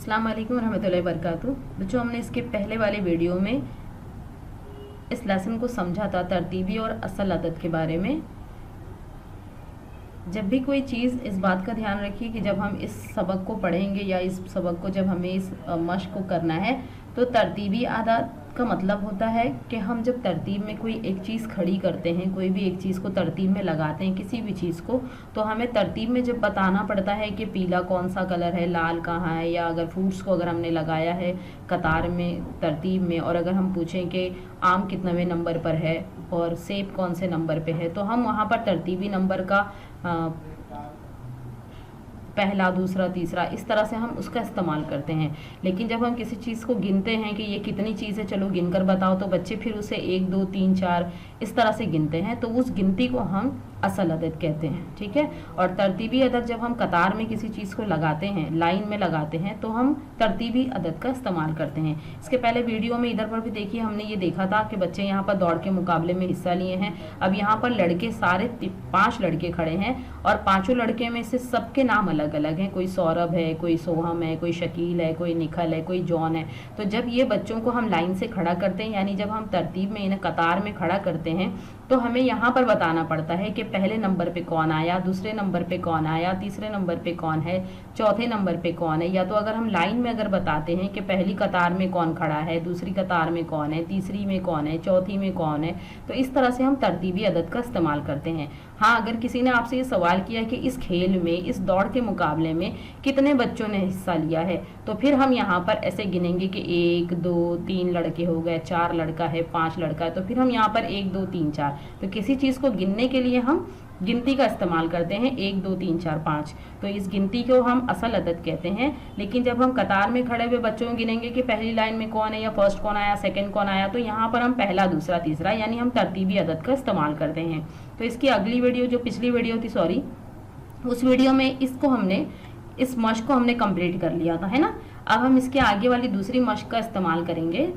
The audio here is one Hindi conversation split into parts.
अस्सलाम वालेकुम रहमतुल्लाहि वबरकातुहू। बच्चों, हमने इसके पहले वाले वीडियो में इस लेसन को समझा था तरतीबी और असल अदद के बारे में। जब भी कोई चीज़, इस बात का ध्यान रखिए कि जब हम इस सबक को पढ़ेंगे या इस सबक को जब हमें इस मश्क को करना है तो तरतीबी आदात का मतलब होता है कि हम जब तरतीब में कोई एक चीज़ खड़ी करते हैं, कोई भी एक चीज़ को तरतीब में लगाते हैं, किसी भी चीज़ को, तो हमें तरतीब में जब बताना पड़ता है कि पीला कौन सा कलर है, लाल कहाँ है, या अगर फ्रूट्स को अगर हमने लगाया है कतार में तरतीब में, और अगर हम पूछें कि आम कितनेवें नंबर पर है और सेब कौन से नंबर पे है, तो हम वहाँ पर तरतीबी नंबर का पहला, दूसरा, तीसरा, इस तरह से हम उसका इस्तेमाल करते हैं। लेकिन जब हम किसी चीज़ को गिनते हैं कि ये कितनी चीज़ है, चलो गिनकर बताओ, तो बच्चे फिर उसे 1 2 3 4 इस तरह से गिनते हैं, तो उस गिनती को हम असल अदद कहते हैं। ठीक है। और तरतीबी अदद जब हम कतार में किसी चीज़ को लगाते हैं, लाइन में लगाते हैं, तो हम तरतीबी अदद का इस्तेमाल करते हैं। इसके पहले वीडियो में इधर पर भी देखिए, हमने ये देखा था कि बच्चे यहाँ पर दौड़ के मुकाबले में हिस्सा लिए हैं। अब यहाँ पर लड़के सारे 5 लड़के खड़े हैं और 5 लड़के में से सबके नाम अलग अलग हैं। कोई सौरभ है, कोई सोहम है, कोई शकील है, कोई निखल है, कोई जॉन है। तो जब ये बच्चों को हम लाइन से खड़ा करते हैं, यानी जब हम तरतीब में इन्हें कतार में खड़ा करते हैं, तो हमें यहाँ पर बताना पड़ता है कि पहले नंबर पे कौन आया, दूसरे नंबर पे कौन आया, तीसरे नंबर पे कौन है, चौथे नंबर पे कौन है। या तो अगर हम लाइन में अगर बताते हैं कि पहली कतार में कौन खड़ा है, दूसरी कतार में कौन है, तीसरी में कौन है, चौथी में कौन है, तो इस तरह से हम तरतीबी अदद का इस्तेमाल करते हैं। हाँ, अगर किसी ने आपसे ये सवाल किया कि इस खेल में, इस दौड़ के मुकाबले में कितने बच्चों ने हिस्सा लिया है, तो फिर हम यहाँ पर ऐसे गिनेंगे कि 1 2 3 लड़के हो गए, 4 लड़का है, 5 लड़का है, तो फिर हम यहाँ पर 1 2 3 4, तो किसी चीज़ को गिनने के लिए हम गिनती का इस्तेमाल करते हैं, 1 2 3 4 5, तो इस गिनती को हम असल अदद कहते हैं। लेकिन जब हम कतार में खड़े हुए बच्चों को गिनेंगे कि पहली लाइन में कौन है, या फर्स्ट कौन आया, सेकंड कौन आया, तो यहाँ पर हम पहला, दूसरा, तीसरा, यानी हम तरतीबी अदद का इस्तेमाल करते हैं। तो इसकी अगली वीडियो, जो पिछली वीडियो थी, सॉरी, उस वीडियो में इसको हमने, इस मश्क को हमने कंप्लीट कर लिया था, है ना। अब हम इसके आगे वाली दूसरी मश्क का इस्तेमाल करेंगे।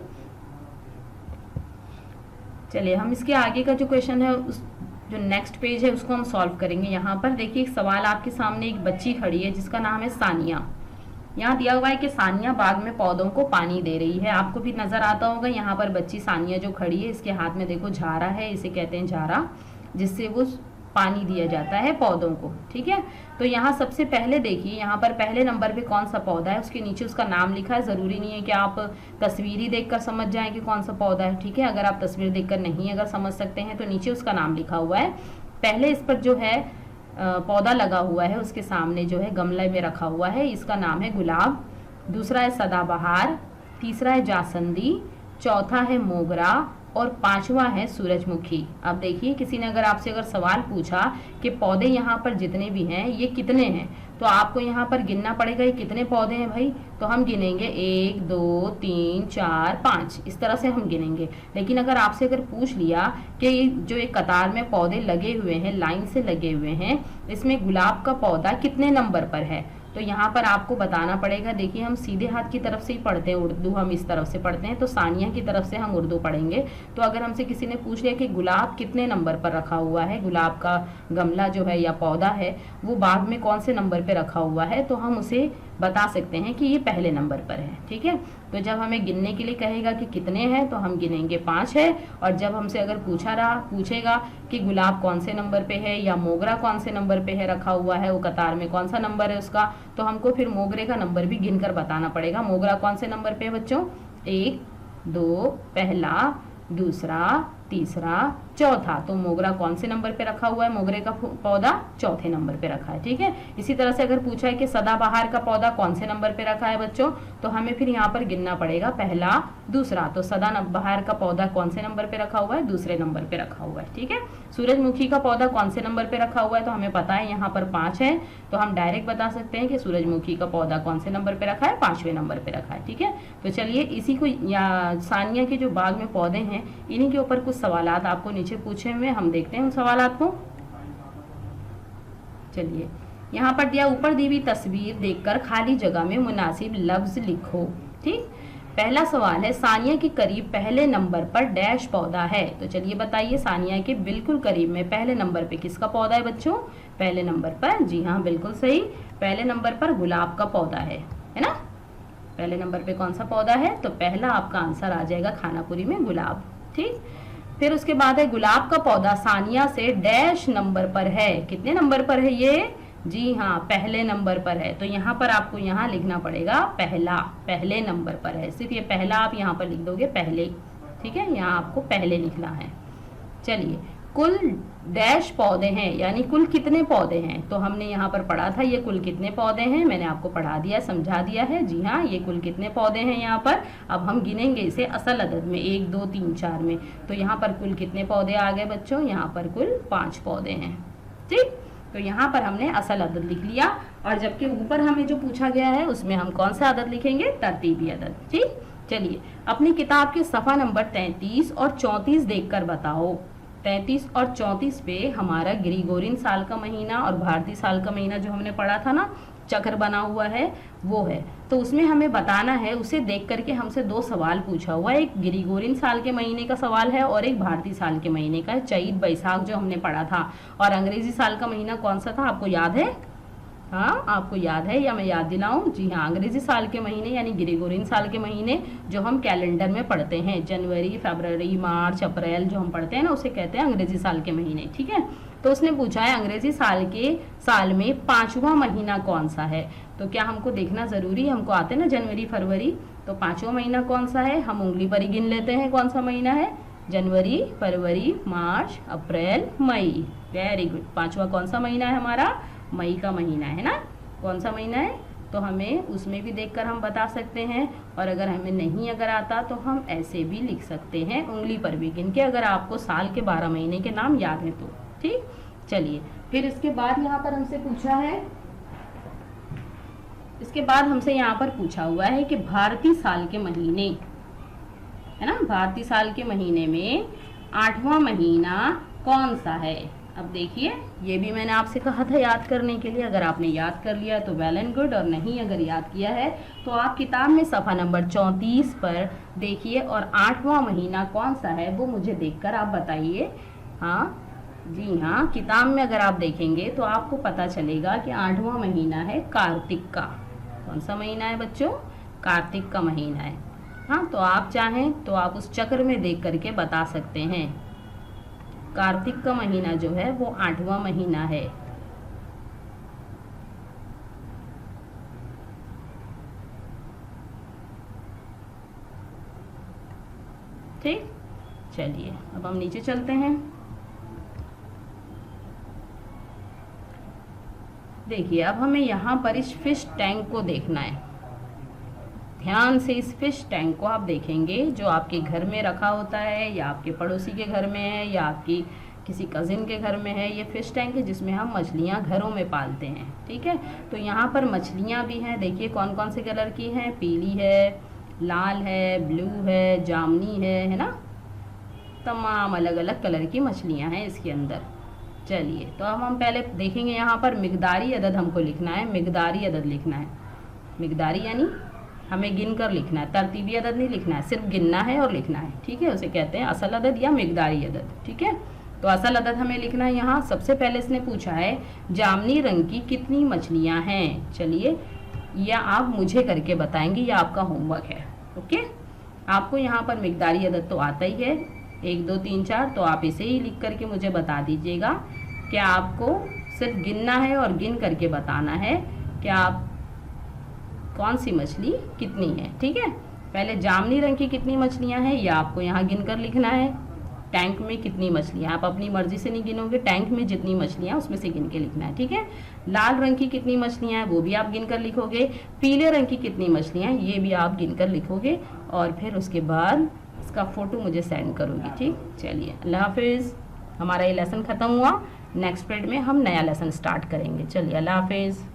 चलिए, हम इसके आगे का जो क्वेश्चन है, उस जो नेक्स्ट पेज है, उसको हम सॉल्व करेंगे। यहाँ पर देखिए, एक सवाल आपके सामने, एक बच्ची खड़ी है जिसका नाम है सानिया। यहाँ दिया हुआ है कि सानिया बाग में पौधों को पानी दे रही है। आपको भी नजर आता होगा, यहाँ पर बच्ची सानिया जो खड़ी है, इसके हाथ में देखो झारा है, इसे कहते हैं झारा, जिससे वो पानी दिया जाता है पौधों को। ठीक है। तो यहाँ सबसे पहले देखिए, यहाँ पर पहले नंबर पे कौन सा पौधा है, उसके नीचे उसका नाम लिखा है। ज़रूरी नहीं है कि आप तस्वीर ही देखकर समझ जाएं कि कौन सा पौधा है। ठीक है। अगर आप तस्वीर देखकर नहीं अगर समझ सकते हैं, तो नीचे उसका नाम लिखा हुआ है। पहले इस पर जो है पौधा लगा हुआ है, उसके सामने जो है गमले में रखा हुआ है, इसका नाम है गुलाब। दूसरा है सदाबहार, तीसरा है जासंदी, चौथा है मोगरा, और 5वां है सूरजमुखी। अब देखिए, किसी ने अगर आपसे अगर सवाल पूछा कि पौधे यहाँ पर जितने भी हैं ये कितने हैं, तो आपको यहाँ पर गिनना पड़ेगा ये कितने पौधे हैं भाई। तो हम गिनेंगे 1 2 3 4 5, इस तरह से हम गिनेंगे। लेकिन अगर आपसे अगर पूछ लिया कि जो एक कतार में पौधे लगे हुए हैं, लाइन से लगे हुए हैं, इसमें गुलाब का पौधा कितने नंबर पर है, तो यहाँ पर आपको बताना पड़ेगा। देखिए, हम सीधे हाथ की तरफ से ही पढ़ते हैं उर्दू, हम इस तरफ से पढ़ते हैं, तो सानिया की तरफ से हम उर्दू पढ़ेंगे। तो अगर हमसे किसी ने पूछ लिया कि गुलाब कितने नंबर पर रखा हुआ है, गुलाब का गमला जो है या पौधा है वो बाग में कौन से नंबर पे रखा हुआ है, तो हम उसे बता सकते हैं कि ये पहले नंबर पर है। ठीक है। तो जब हमें गिनने के लिए कहेगा कि कितने हैं, तो हम गिनेंगे 5 है। और जब हमसे अगर पूछेगा कि गुलाब कौन से नंबर पे है या मोगरा कौन से नंबर पे है रखा हुआ है, वो कतार में कौन सा नंबर है उसका, तो हमको फिर मोगरे का नंबर भी गिनकर बताना पड़ेगा। मोगरा कौन से नंबर पे है बच्चों, 1 2, पहला, दूसरा, तीसरा, चौथा, तो मोगरा कौन से नंबर पे रखा हुआ है, मोगरे का पौधा चौथे नंबर पे रखा है। ठीक है। इसी तरह से अगर पूछा है कि सदाबहार का पौधा कौन से नंबर पे रखा है बच्चों, तो हमें फिर यहाँ पर गिनना पड़ेगा, पहला, दूसरा, तो सदाबहार का पौधा कौन से नंबर पे रखा हुआ है, दूसरे नंबर पे रखा हुआ है। ठीक है। सूरजमुखी का पौधा कौन से नंबर पे रखा हुआ है, तो हमें पता है यहाँ पर 5 है, तो हम डायरेक्ट बता सकते हैं कि सूरजमुखी का पौधा कौन से नंबर पे रखा है, 5वें नंबर पे रखा है। ठीक है। तो चलिए, इसी को, या सानिया के जो बाग में पौधे हैं, इन्हीं के ऊपर कुछ सवालात आपको नीचे पूछे हुए, हम देखते हैं उन सवालात को। चलिए, यहाँ पर दिया, ऊपर दी हुई तस्वीर देखकर खाली जगह में मुनासिब लफ्ज लिखो। ठीक। पहला सवाल है, सानिया के करीब पहले नंबर पर डैश पौधा है। तो चलिए बताइए, सानिया के बिल्कुल करीब में पहले नंबर पे किसका पौधा है बच्चों, पहले नंबर पर, जी हाँ बिल्कुल सही, पहले नंबर पर गुलाब का पौधा है ना। पहले नंबर पे कौन सा पौधा है, तो पहला आपका आंसर आ जाएगा खानापुरी में गुलाब। ठीक, फिर उसके बाद है गुलाब का पौधा सानिया से डैश नंबर पर है। कितने नंबर पर है ये, जी हाँ पहले नंबर पर है। तो यहाँ पर आपको यहाँ लिखना पड़ेगा पहला, पहले नंबर पर है। सिर्फ ये पहला आप यहाँ पर लिख दोगे पहले, ठीक है, यहाँ आपको पहले लिखना है। चलिए, कुल डैश पौधे हैं, यानी कुल कितने पौधे हैं, तो हमने यहाँ पर पढ़ा था ये कुल कितने पौधे हैं, मैंने आपको पढ़ा दिया, समझा दिया है। जी हाँ, ये कुल कितने पौधे हैं यहाँ पर। अब हम गिनेंगे इसे असल अदद में, 1 2 3 4 में। तो यहाँ पर कुल कितने पौधे आ गए बच्चों, यहाँ पर कुल 5 पौधे हैं। ठीक, तो यहाँ पर हमने असल अदद लिख लिया, और जबकि ऊपर हमें जो पूछा गया है उसमें हम कौन सा अदद लिखेंगे, तरतीबी अदद। ठीक, चलिए अपनी किताब के सफ़ा नंबर 33 और 34 देखकर बताओ। 33 और 34 पे हमारा ग्रीगोरियन साल का महीना और भारतीय साल का महीना जो हमने पढ़ा था ना, चक्र बना हुआ है वो है। तो उसमें हमें बताना है, उसे देख करके हमसे 2 सवाल पूछा हुआ है। एक ग्रीगोरियन साल के महीने का सवाल है और एक भारतीय साल के महीने का है, चैत बैसाख जो हमने पढ़ा था। और अंग्रेजी साल का महीना कौन सा था, आपको याद है? हाँ, आपको याद है या मैं याद दिलाऊं? जी हाँ, अंग्रेजी साल के महीने यानी ग्रेगोरियन साल के महीने जो हम कैलेंडर में पढ़ते हैं, जनवरी, फरवरी, मार्च, अप्रैल जो हम पढ़ते हैं ना, उसे कहते हैं अंग्रेजी साल के महीने। ठीक है, तो उसने पूछा है अंग्रेजी साल में 5वां महीना कौन सा है। तो क्या हमको देखना जरूरी है, हमको आते ना जनवरी फरवरी, तो 5वां महीना कौन सा है, हम उंगली पर ही गिन लेते हैं कौन सा महीना है। जनवरी, फरवरी, मार्च, अप्रैल, मई। वेरी गुड, 5वां कौन सा महीना है हमारा, मई का महीना है ना। कौन सा महीना है, तो हमें उसमें भी देखकर हम बता सकते हैं। और अगर हमें नहीं अगर आता तो हम ऐसे भी लिख सकते हैं, उंगली पर भी गिन के, अगर आपको साल के 12 महीने के नाम याद है तो। ठीक, चलिए फिर इसके बाद यहाँ पर हमसे पूछा है, इसके बाद हमसे यहाँ पर पूछा हुआ है कि भारतीय साल के महीने है ना, भारतीय साल के महीने में 8वां महीना कौन सा है। अब देखिए, ये भी मैंने आपसे कहा था याद करने के लिए। अगर आपने याद कर लिया तो वेल एंड गुड, और नहीं अगर याद किया है तो आप किताब में सफ़ा नंबर 34 पर देखिए, और 8वां महीना कौन सा है वो मुझे देखकर आप बताइए। हाँ जी हाँ, किताब में अगर आप देखेंगे तो आपको पता चलेगा कि 8वां महीना है कार्तिक का। कौन सा महीना है बच्चों, कार्तिक का महीना है। हाँ, तो आप चाहें तो आप उस चक्र में देख करके बता सकते हैं। कार्तिक का महीना जो है वो 8वां महीना है। ठीक, चलिए अब हम नीचे चलते हैं। देखिए, अब हमें यहाँ पर इस फिश टैंक को देखना है। ध्यान से इस फिश टैंक को आप देखेंगे, जो आपके घर में रखा होता है या आपके पड़ोसी के घर में है या आपकी किसी कज़िन के घर में है। ये फिश टैंक है जिसमें हम मछलियाँ घरों में पालते हैं। ठीक है, तो यहाँ पर मछलियाँ भी हैं। देखिए कौन कौन से कलर की हैं, पीली है, लाल है, ब्लू है, जामुनी है ना, तमाम अलग अलग कलर की मछलियाँ हैं इसके अंदर। चलिए, तो अब हम पहले देखेंगे यहाँ पर मिकदारी अदद हमको लिखना है, मिकदारी अदद लिखना है। मिकदारी यानी हमें गिन कर लिखना है, तरतीबी अदद नहीं लिखना है, सिर्फ गिनना है और लिखना है। ठीक है, उसे कहते हैं असल अदद या मिकदारी अदद। ठीक है, तो असल अदद हमें लिखना है यहाँ। सबसे पहले इसने पूछा है जामुनी रंग की कितनी मछलियाँ हैं। चलिए, या आप मुझे करके बताएंगे, या आपका होमवर्क है। ओके, आपको यहाँ पर मिकदारी अदद तो आता ही है, 1 2 3 4, तो आप इसे ही लिख करके मुझे बता दीजिएगा। क्या आपको सिर्फ गिनना है और गिन करके बताना है कि आप कौन सी मछली कितनी है। ठीक है, पहले जामुनी रंग की कितनी मछलियाँ हैं ये आपको यहाँ गिन कर लिखना है। टैंक में कितनी मछलियाँ, आप अपनी मर्जी से नहीं गिनोगे, टैंक में जितनी मछलियाँ उसमें से गिन के लिखना है। ठीक है, लाल रंग की कितनी मछलियाँ हैं वो भी आप गिन कर लिखोगे, पीले रंग की कितनी मछलियाँ हैं ये भी आप गिन कर लिखोगे, और फिर उसके बाद इसका फ़ोटो मुझे सेंड करोगे। ठीक, चलिए अल्लाह हाफिज़। हमारा ये लेसन ख़त्म हुआ। नेक्स्ट पीरियड में हम नया लेसन स्टार्ट करेंगे। चलिए अल्लाह हाफिज़।